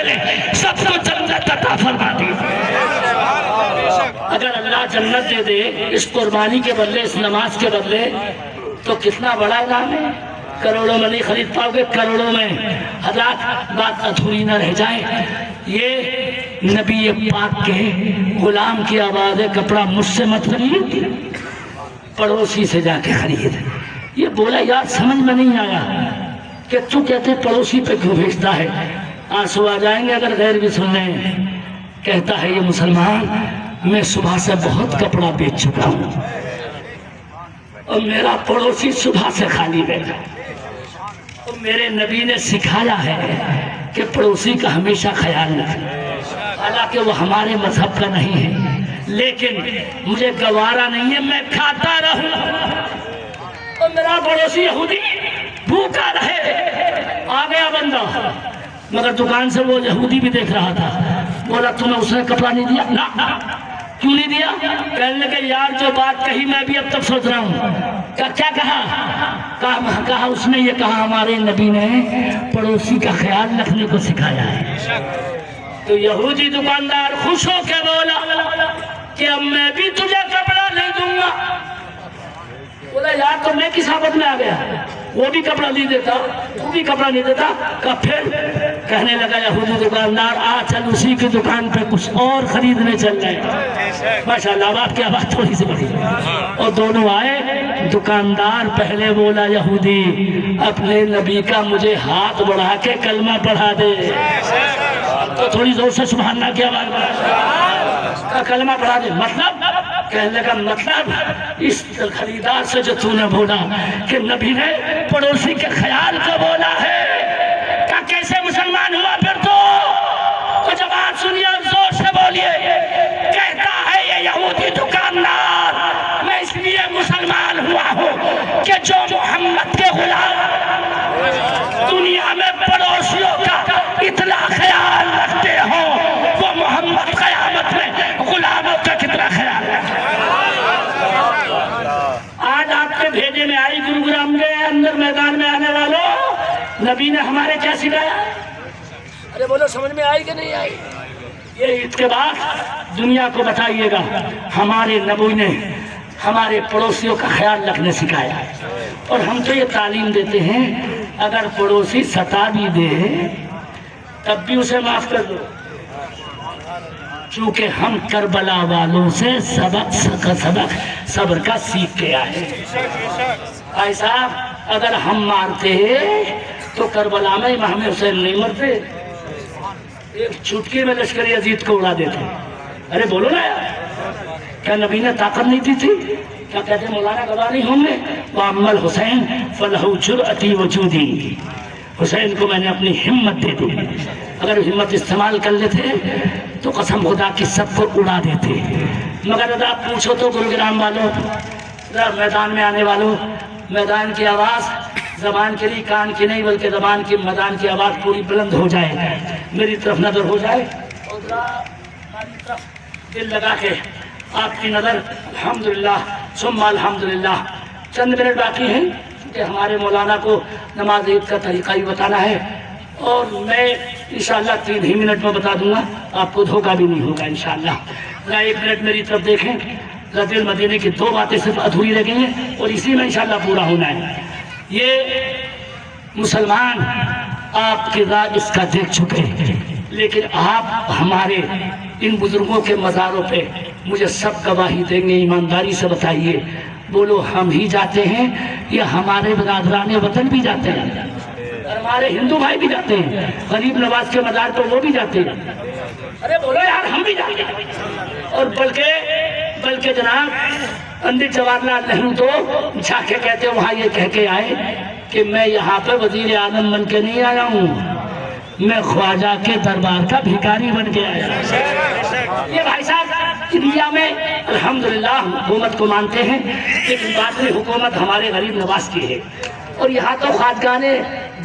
پہلے سب کو جنت عطا فرما دی۔ اگر اللہ جنت دے دے اس قربانی کے بدلے، اس نماز کے بدلے، تو کتنا بڑا انعام ہے۔ کروڑوں میں نہیں خرید پاؤ گے، کروڑوں میں۔ حضرات بات ادھوری نہ رہ جائے، یہ نبی پاک کے غلام کی آواز ہے، کپڑا مجھ سے مت خرید، پڑوسی سے جا کے خرید۔ یہ بولا یار سمجھ میں نہیں آیا کہ تو کہتے پڑوسی پہ کیوں بھیجتا ہے؟ آنسو آ جائیں گے اگر غیر بھی سن لیں۔ کہتا ہے یہ مسلمان، میں صبح سے بہت کپڑا بیچ چکا ہوں اور میرا پڑوسی صبح سے خالی بیٹھا، اور میرے نبی نے سکھایا ہے کہ پڑوسی کا ہمیشہ خیال رکھنا، حالانکہ وہ ہمارے مذہب کا نہیں ہے، لیکن مجھے گوارا نہیں ہے میں کھاتا رہوں اور میرا پڑوسی یہودی بھوکا رہے۔ آ گیا بندہ، مگر دکان سے وہ یہودی بھی دیکھ رہا تھا، بولا تمہیں اس نے کپڑا نہیں دیا؟ نہ۔ کیوں نہیں دیا؟ کہنے لگے یار جو بات کہی میں بھی اب تک سوچ رہا ہوں۔ کیا کہا اس نے؟ یہ کہا ہمارے نبی نے پڑوسی کا خیال رکھنے کو سکھایا ہے۔ تو یہودی دکاندار خوش ہو کے بولا کہ اب میں بھی تجھے کپڑا نہیں دوں گا۔ بولا یار تو میں کس آفت میں آ گیا، وہ بھی کپڑا نہیں دیتا، تو بھی کپڑا نہیں دیتا۔ پھر کہنے لگا یہودی دکاندار آ چل اسی کی دکان پہ کچھ اور خریدنے چل رہے۔ ماشاءاللہ بات کی آواز تھوڑی سی بڑی، اور دونوں آئے۔ دکاندار پہلے بولا یہودی اپنے نبی کا مجھے ہاتھ بڑھا کے کلمہ پڑھا دے، تو تھوڑی زور سے سبحان اللہ کی آواز بڑھا، کلمہ پڑھا دے۔ مطلب کہنے لگا مطلب اس خریدار سے جو تو نے بولا کہ نبی نے پڑوسی کے خیال کو بولا ہے، کہ کیسے مسلمان ہوا پھر تو جواب سنیے اور زور سے بولیے۔ کہتا ہے یہ یہودی دکاندار میں اس لیے مسلمان ہوا ہوں کہ جو محمد کے غلام دنیا میں پڑوسیوں کا اتنا خیال رکھتے ہو، وہ محمد قیامت میں غلاموں کا کتنا خیال رکھتے ہیں۔ آج آپ کے بھیجے میں آئی گروگرام کے اندر میدان میں آنے والوں، نبی نے ہمارے کیا سکھایا؟ ارے بولو سمجھ میں آئی کہ نہیں آئی؟ یہ عید کے بعد دنیا کو بتائیے گا ہمارے نبی نے ہمارے پڑوسیوں کا خیال رکھنے سکھایا ہے۔ اور ہم تو یہ تعلیم دیتے ہیں اگر پڑوسی ستا بھی دے تب بھی اسے معاف کر دو، چونکہ ہم کربلا والوں سے سبق صبر کا سیکھ کے آئے۔ بھائی صاحب اگر ہم مارتے تو کربلا میں امام حسین نہیں مرتے، ایک چٹکی میں لشکر یزید کو اڑا دیتے۔ ارے بولو نا یار، کیا نبی نے طاقت نہیں دی تھی؟ کیا کہتے ہیں مولانا گواہ نہیں ہوں گے؟ وَأَمَّا الْحُسَيْنُ فَلَهُ جُرْأَتِي وَجُودِي، حسین کو میں نے اپنی ہمت دے دی، اگر ہمت استعمال کر لیتے تو قسم خدا کی سب کو اڑا دیتے۔ مگر اگر آپ پوچھو تو گروگرام والوں، میدان میں آنے والوں، میدان کی آواز زبان کے لیے کان کی نہیں بلکہ زبان کی، میدان کی آواز پوری بلند ہو جائے، میری طرف نظر ہو جائے اور ہماری طرف دل لگا کے آپ کی نظر الحمدللہ ثم الحمدللہ۔ چند منٹ باقی ہیں کہ ہمارے مولانا کو نماز عید کا طریقہ ہی بتانا ہے، اور میں انشاءاللہ 3 ہی منٹ میں بتا دوں گا، آپ کو دھوکہ بھی نہیں ہوگا انشاءاللہ۔ ذرا 1 منٹ میری طرف دیکھیں، رضی المدینے کی 2 باتیں صرف ادھوری رہ گئی ہیں اور اسی میں انشاءاللہ پورا ہونا ہے۔ یہ مسلمان آپ کی راہ اس کا دیکھ چکے ہیں، لیکن آپ ہمارے ان بزرگوں کے مزاروں پہ مجھے سب گواہی دیں گے، ایمانداری سے بتائیے، بولو ہم ہی جاتے ہیں یا ہمارے برادران وطن بھی جاتے ہیں؟ ہمارے ہندو بھائی بھی جاتے ہیں، غریب نواز کے مزار پہ وہ بھی جاتے ہیں۔ ارے بولو یار ہم بھی جاتے ہیں، اور بلکہ جناب پنڈت جواہر لال نہرو تو جا کے کہتے ہیں وہاں یہ کہہ کے آئے کہ میں یہاں پہ وزیر اعظم بن کے نہیں آیا ہوں، میں خواجہ کے دربار کا بھکاری بن کے آیا ہوں۔ یہ بھائی صاحب انڈیا میں الحمدللہ حکومت کو مانتے ہیں، لیکن بعد میں حکومت ہمارے غریب نواز کی ہے، اور یہاں تو خواجگان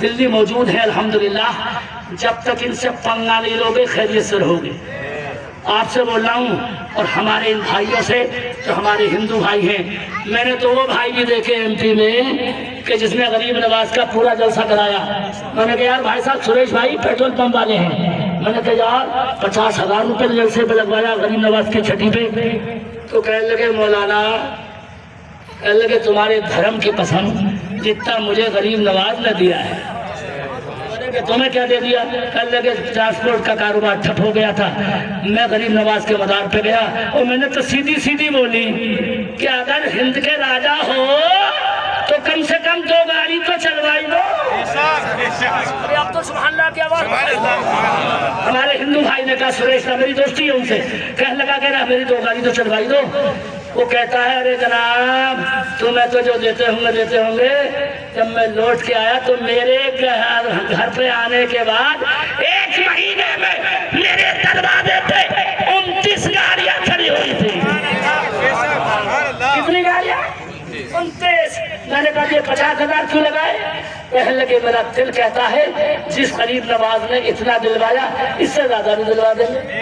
دلی موجود ہے الحمدللہ۔ جب تک ان سے پنگا نہیں لوگے خیریت سے رہو گے۔ آپ سے بول رہا ہوں اور ہمارے ان بھائیوں سے جو ہمارے ہندو بھائی ہیں، میں نے تو وہ بھائی بھی دیکھے ایم پی میں کہ جس نے غریب نواز کا پورا جلسہ کرایا۔ میں نے کہا یار بھائی صاحب سریش بھائی پیٹرول پمپ والے ہیں، میں نے کہا یار 50,000 روپے جلسے پہ لگوایا غریب نواز کی چھٹی پہ. تو کہنے لگے مولانا، کہنے لگے تمہارے دھرم کی قسم جتنا مجھے غریب نواز نے دیا ہے. کہ تمہیں کیا دے دیا؟ کہنے لگے ٹرانسپورٹ کا کاروبار ٹھپ ہو گیا تھا، میں غریب نواز کے مدار پہ گیا اور میں نے تو سیدھی سیدھی بولی کہ اگر ہند کے راجا ہو تو کم سے کم 2 گاڑی تو چلوائی دو. اب تو سبحان اللہ کی آواز. ہمارے ہندو بھائی نے کہا سریش میری دوستی ہے ان سے، کہنے لگا کہ نا میری 2 گاڑی تو چلوائی دو. وہ کہتا ہے ارے جناب تمہیں تو جو دیتے ہوں گے جب میں لوٹ کے آیا تو میرے گھر پہ آنے کے بعد 1 مہینے میں میرے دروازے پہ 29 گاڑیاں کھڑی ہوئی تھی. کتنی گاڑیاں؟ 29. میں نے کہا یہ 50,000 کیوں لگائے؟ کہنے لگے میرا دل کہتا ہے جس غریب نواز نے اتنا دلوایا اس سے زیادہ بھی دلوا دیں گے.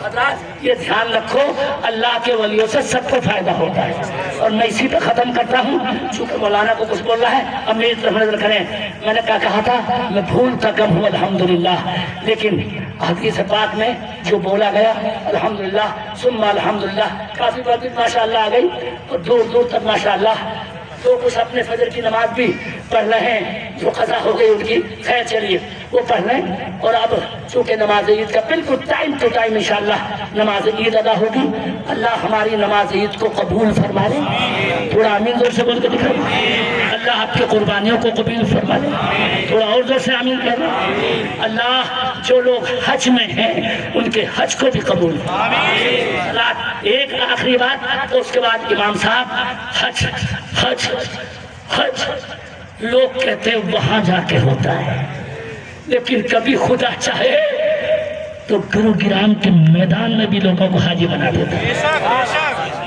حضرات یہ دھیان رکھو، اللہ کے ولیوں سے سب کو فائدہ ہوتا ہے. اور میں اسی پہ ختم کرتا ہوں چونکہ مولانا کو کچھ بول رہا ہے، اب میری طرف نظر کریں. میں نے کہا تھا میں بھولتا کم ہوں الحمدللہ، لیکن حدیث پاک میں جو بولا گیا الحمدللہ ثم الحمدللہ کافی بات ماشاء اللہ آ گئی اور دور دور تک ماشاء اللہ. تو کچھ اپنے فجر کی نماز بھی پڑھ رہے ہیں جو قضا ہو گئی ان کی، خیر چلیے وہ پڑھ رہے ہیں. اور اب چونکہ نماز عید کا بالکل ٹائم ٹو ٹائم انشاءاللہ نماز عید ادا ہوگی. اللہ ہماری نماز عید کو قبول فرما لے. تھوڑا آمین زور سے بول کے دکھائیں. اللہ آپ کی قربانیوں کو قبول فرما لے. تھوڑا اور زور سے آمین کہنا. اللہ جو لوگ حج میں ہیں ان کے حج کو بھی قبول. رات ایک آخری بات، اس کے بعد امام صاحب حج حج حج لوگ کہتے ہیں وہاں جا کے ہوتا ہے، لیکن کبھی خدا چاہے تو گروگرام کے میدان میں بھی لوگوں کو حاجی بنا دیتا ہے.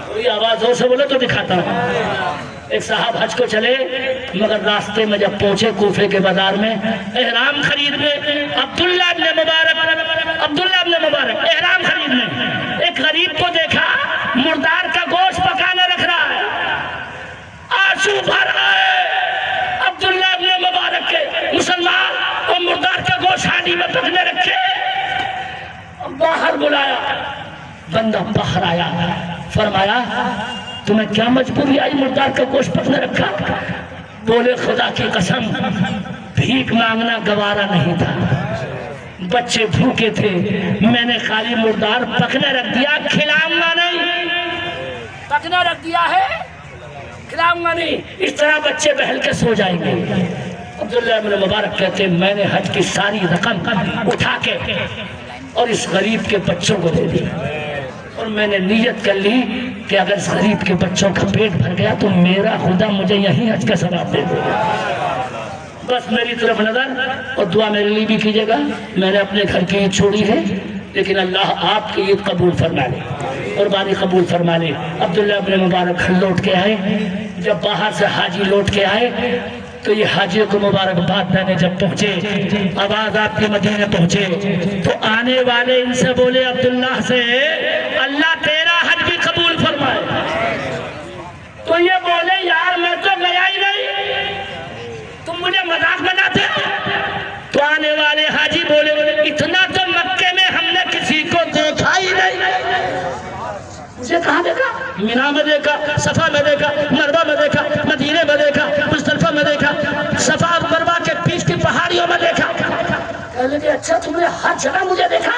کوئی آواز زور سے بولے تو دکھاتا ہوں. ایک صاحب حج کو چلے مگر راستے میں جب پہنچے کوفے کے بازار میں احرام خریدنے، عبداللہ ابن مبارک احرام خریدنے، ایک غریب کو دیکھا مردار کا گوشت پکانے رکھ رہا ہے، آنسو بھر رہا ہے. عبداللہ ابن مبارک کے مسلمان اور مردار کا گوشت ہانڈی میں پکنے رکھے. باہر بلایا، بندہ باہر آیا، فرمایا تمہیں کیا مجبوری آئی مردار کا گوشت پکنے رکھا؟ بولے خدا کی قسم بھیک مانگنا گوارا نہیں تھا، بچے بھوکے تھے، میں نے خالی مردار پکنے رکھ دیا، کھلاؤں گا نہیں. پکنے رکھ دیا ہے کھلاؤں گا نہیں، اس طرح بچے بہل کے سو جائیں گے. عبداللہ ابن مبارک کہتے ہیں میں نے حج کی ساری رقم اٹھا کے اور اس غریب کے بچوں کو دے دی اور میں نے نیت کر لی کہ اگر اس غریب کے بچوں کا پیٹ بھر گیا تو میرا خدا مجھے یہیں حج کا ثواب دے دے. بس میری طرف نظر اور دعا میرے لیے بھی کیجیے گا. میں نے اپنے گھر کی عید چھوڑی ہے لیکن اللہ آپ کی عید قبول فرما لے، قربانی قبول فرما لے. عبداللہ ابن مبارک لوٹ کے آئے، جب باہر سے حاجی لوٹ کے آئے تو یہ حاجیوں کو مبارکباد دینے جب پہنچے، آواز آپ کے مدینے پہنچے تو آنے والے ان سے بولے عبداللہ سے اللہ تیرا حج بھی قبول فرمائے. تو یہ بولے یار میں تو گیا ہی نہیں، تم مجھے مذاق بناتے ہو. تو آنے والے حاجی بولے اتنا تو مکے میں ہم نے کسی کو دیکھا ہی نہیں. مجھے کہاں دیکھا؟ مینا میں دیکھا، صفا میں دیکھا، مروہ میں دیکھا، مدینے میں دیکھا، مزدلفہ میں دیکھا، صفا اور مروہ کے بیچ کی پہاڑیوں میں دیکھا. کہنے لگے اچھا تم نے ہر جگہ مجھے دیکھا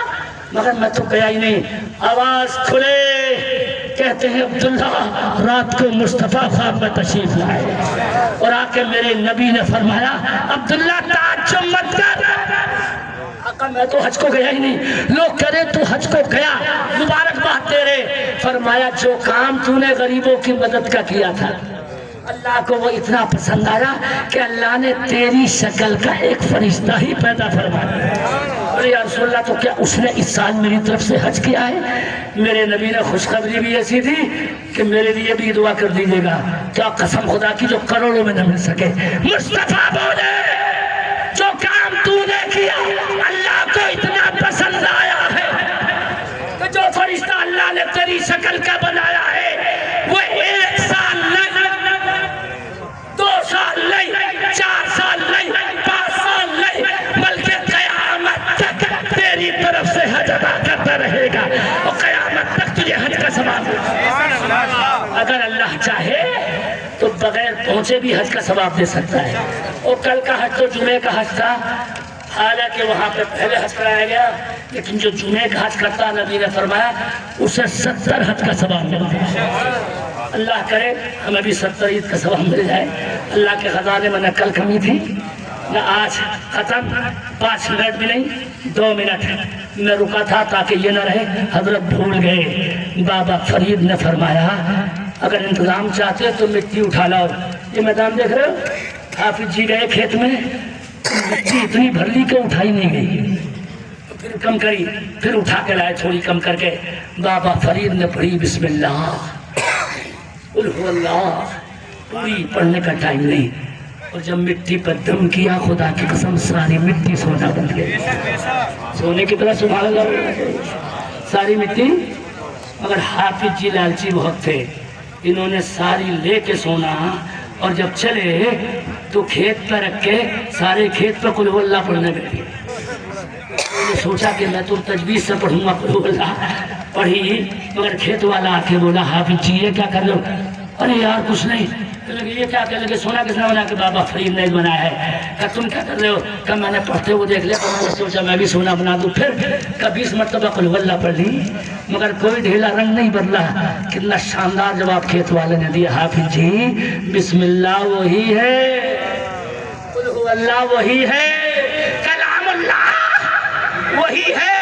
مگر میں تو گیا ہی نہیں. آواز کھلے کہتے ہیں عبداللہ رات کو مصطفیٰ خواب میں تشریف لائے اور آ کے میرے نبی نے فرمایا عبداللہ تعجب مت کر، آقا میں تو حج کو گیا ہی نہیں. لوگ کہہ رہے تو حج کو گیا، مبارکباد دے رہے. فرمایا جو کام تو نے غریبوں کی مدد کا کیا تھا اللہ کو وہ اتنا پسند آیا کہ اللہ نے تیری شکل کا ایک فرشتہ ہی پیدا فرمایا. ارے یا رسول اللہ تو کیا اس نے اس سال میری طرف سے حج کیا ہے؟ میرے نبی نے خوشخبری بھی ایسی تھی کہ میرے لیے بھی دعا کر دیجیے گا. کیا قسم خدا کی جو کروڑوں میں نہ مل سکے. مصطفیٰ بولے جو کام تو نے کیا اللہ کو اتنا پسند آیا ہے کہ جو فرشتہ اللہ نے تیری شکل کا بنایا ہے وہ 1 سال نہیں، 2 سال نہیں، 4 سال نہیں، 5 سال نہیں، بلکہ قیامت تک تیری طرف سے حج ادا کرتا رہے گا اور قیامت تک تجھے حج کا ثواب ملے گا۔ اگر اللہ چاہے تو بغیر پہنچے بھی حج کا ثواب دے سکتا ہے۔ اور کل کا حج تو جمعے کا حج تھا، حالانکہ وہاں پہ پہلے حج کرایا گیا، لیکن جو جمعے کا حج کرتا نبی نے فرمایا اسے 70 حج کا ثواب ملتا ہے۔ اللہ کرے ہمیں بھی 70 عید کا ثواب مل جائے۔ اللہ کے خزانے میں نہ کل کمی تھی نہ آج ختم، 5 منٹ بھی نہیں 2 منٹ میں رکا تھا تاکہ یہ نہ رہے حضرت بھول گئے۔ بابا فرید نے فرمایا اگر انتظام چاہتے تو مٹی اٹھا لاؤ۔ یہ میدان دیکھ رہے ہو، حافظ جی گئے کھیت میں، مٹی اتنی بھر لی کہ اٹھائی نہیں گئی، پھر کم کری، پھر اٹھا کے لائے تھوڑی کم کر کے۔ بابا فرید نے پڑھی بسم اللہ قل هو اللہ، پوری پڑھنے کا ٹائم نہیں، اور جب مٹی پر دم کیا خدا کی قسم ساری مٹی سونا بن گئی، سونے کی طرح سبحان اللہ ساری مٹی۔ مگر حافظ جی لالچی بہت تھے، انہوں نے ساری لے کے سونا، اور جب چلے تو کھیت پر رکھ کے سارے کھیت پر قل هو اللہ پڑھنے بیٹھے۔ میں نے سوچا کہ میں تو تجویز سے پڑھوں گا قل هو اللہ، پڑھی، مگر کھیت والا آ کے بولا حافظ جی یہ کیا کر رہے ہو؟ ارے یار کچھ نہیں۔ یہ کیا کہنے لگے سونا کس نے بنا کے؟ بابا فرید نے بنایا ہے۔ کہ تم کیا کر رہے ہو؟ کہ میں نے پڑھتے ہوئے دیکھ لیا، تو میں نے سوچا میں بھی سونا بنا دوں۔ پھر 20 مرتبہ قل هو اللہ پڑھ لی، مگر کوئی ڈھیلا رنگ نہیں بدلا۔ کتنا شاندار جواب کھیت والے نے دیا، حافظ جی بسم اللہ وہی ہے، قل هو اللہ وہی ہے، کلام اللہ وہی ہے،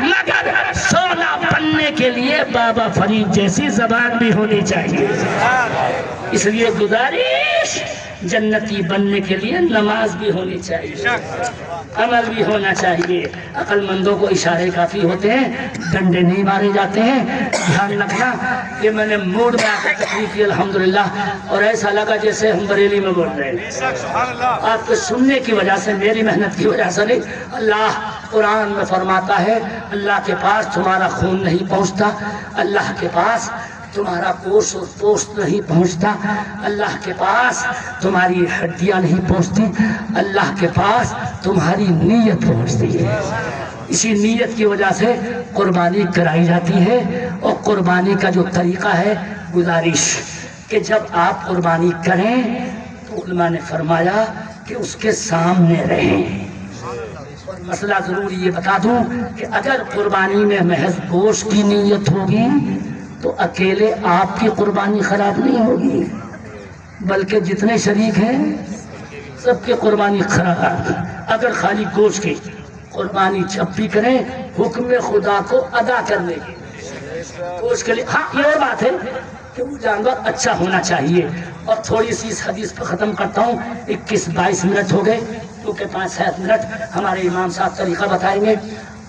مگر سونا بننے کے لیے بابا فرید جیسی زبان بھی ہونی چاہیے۔ اس لیے گزارش، جنتی بننے کے لیے نماز بھی ہونی چاہیے، عمل بھی ہونا چاہیے۔ عقل مندوں کو اشارے کافی ہوتے ہیں، ڈنڈے نہیں مارے جاتے ہیں۔ دھیان رکھنا، یہ میں نے موڈ میں آ کر تقریر کی الحمدللہ، اور ایسا لگا جیسے ہم بریلی میں بول رہے ہیں۔ آپ کو سننے کی وجہ سے، میری محنت کی وجہ سے نہیں۔ اللہ قرآن میں فرماتا ہے اللہ کے پاس تمہارا خون نہیں پہنچتا، اللہ کے پاس تمہارا گوشت اور پوست نہیں پہنچتا، اللہ کے پاس تمہاری ہڈیاں نہیں پہنچتی، اللہ کے پاس تمہاری نیت پہنچتی ہے۔ اسی نیت کی وجہ سے قربانی کرائی جاتی ہے، اور قربانی کا جو طریقہ ہے، گزارش کہ جب آپ قربانی کریں تو علماء نے فرمایا کہ اس کے سامنے رہیں۔ مسئلہ ضرور یہ بتا دوں کہ اگر قربانی میں محض گوشت کی نیت ہوگی تو اکیلے آپ کی قربانی خراب نہیں ہوگی، بلکہ جتنے شریک ہیں سب کی قربانی خراب۔ اگر خالی گوشت کی قربانی جب بھی کریں حکم خدا کو ادا کرنے کی، گوشت کے لیے ہاں یہ اور بات ہے کہ وہ جانور اچھا ہونا چاہیے۔ اور تھوڑی سی اس حدیث پر ختم کرتا ہوں، 21-22 منٹ ہو گئے، کیونکہ 5-7 منٹ ہمارے امام صاحب طریقہ بتائیں گے۔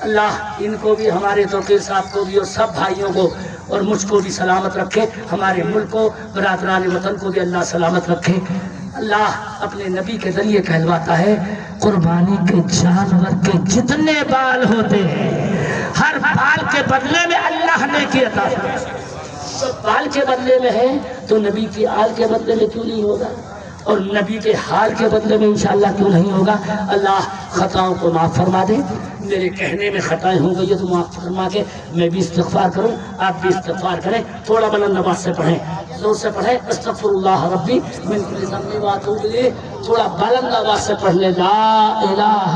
اللہ ان کو بھی، ہمارے توقیر صاحب کو بھی، اور سب بھائیوں کو اور مجھ کو بھی سلامت رکھے، ہمارے ملک کو، برادران وطن کو بھی اللہ سلامت رکھے۔ اللہ اپنے نبی کے ذریعے کہلواتا ہے قربانی کے جانور کے جتنے بال ہوتے ہیں ہر بال کے بدلے میں اللہ نے کی عطا فرمائی۔ تو بال کے بدلے میں ہے تو نبی کی آل کے بدلے میں کیوں نہیں ہوگا، اور نبی کے حال کے بدلے میں انشاءاللہ کیوں نہیں ہوگا۔ اللہ خطاؤں کو معاف فرما دے، میرے کہنے میں خطائیں ہوں گئی تو معاف فرما کے میں بھی استغفار کروں، آپ بھی استغفار کریں۔ تھوڑا بلند آواز سے پڑھیں، زور سے پڑھیں، استغفر اللہ ربی من کل ذنب واتوب الیہ۔ تھوڑا بلند آواز سے پڑھ لیں، لا الہ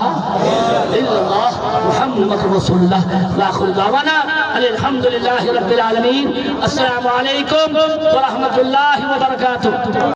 الا اللہ محمد رسول اللہ۔ وآخر دعوانا الحمدللہ رب العالمین۔ السلام علیکم ورحمۃ اللہ وبرکاتہ۔